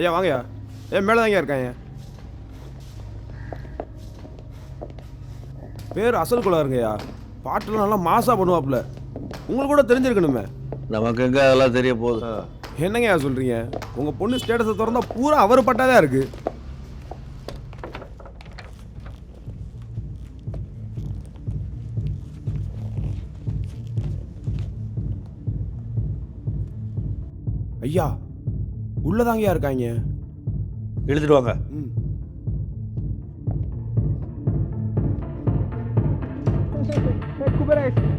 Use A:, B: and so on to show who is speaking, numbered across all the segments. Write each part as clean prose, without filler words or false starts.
A: ஐயா வாங்கய்யா. மேலே தாங்க இருக்காங்க. பேர் அசல் குளாருங்கய்யா. பாட்டெல்லாம் நல்லா மாசா பண்ணுவாப்புல. உங்களுக்கு கூட தெரிஞ்சிருக்கணுமே.
B: நமக்கு எங்கே அதெல்லாம் தெரிய போகுது.
A: என்னங்கய்யா சொல்கிறீங்க? உங்கள் பொண்ணு ஸ்டேட்டஸை திறந்தா பூரா அவர் பட்டாதான் இருக்கு. ஐயா உள்ளதாங்கயா இருக்காங்க.
B: எழுதிட்டு வாங்க.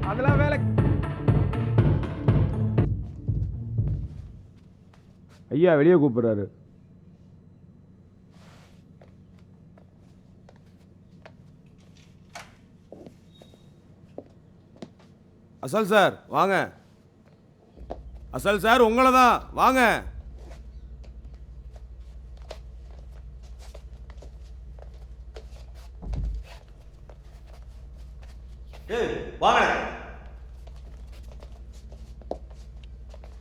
A: அதெல்லாம் வேலை. ஐயா வெளியே கூப்பிடுறாரு. அசல் சார் வாங்க. அசல் சார் உங்களை தான் வாங்க.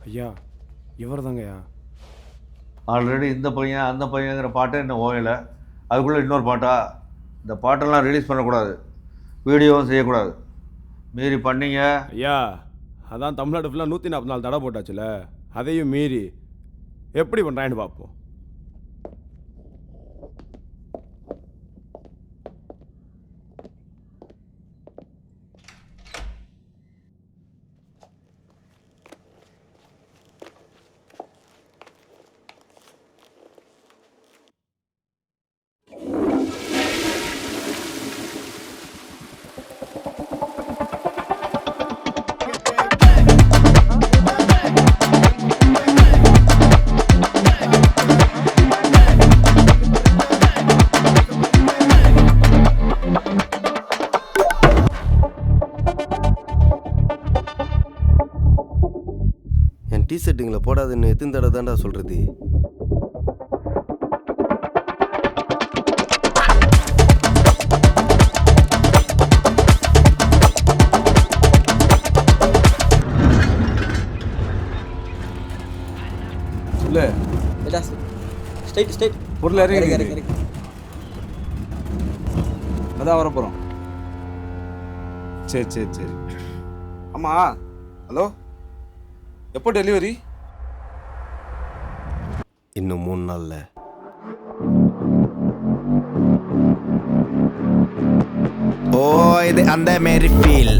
A: ஐயா இவர் தாங்கய்யா.
B: ஆல்ரெடி இந்த பையன் அந்த பையங்கிற பாட்டை இன்னும் ஓயலை. அதுக்குள்ளே இன்னொரு பாட்டா? இந்த பாட்டெல்லாம் ரிலீஸ் பண்ணக்கூடாது, வீடியோவும் செய்யக்கூடாது. மீறி பண்ணீங்க
A: ஐயா. அதான் தமிழ்நாடு ஃபுல்லாக 144 தடை போட்டாச்சுல, அதையும் மீறி எப்படி பண்ணுறான்னு பார்ப்போம்.
C: டிஷர்ட்டுங்களை போடாதுன்னு எத்தனை தடவை தான்டா சொல்கிறது?
D: இல்லை
E: ஸ்ட்ரைட்
D: பொருள் இறங்கி அதான் வரப்போகிறோம். சரி சரி சரி. ஆமாம், ஹலோ, எப்போ டெலிவரி?
C: இன்னும் 3 நாள்ல. ஓ இது அந்த மாரி ஃபீல்.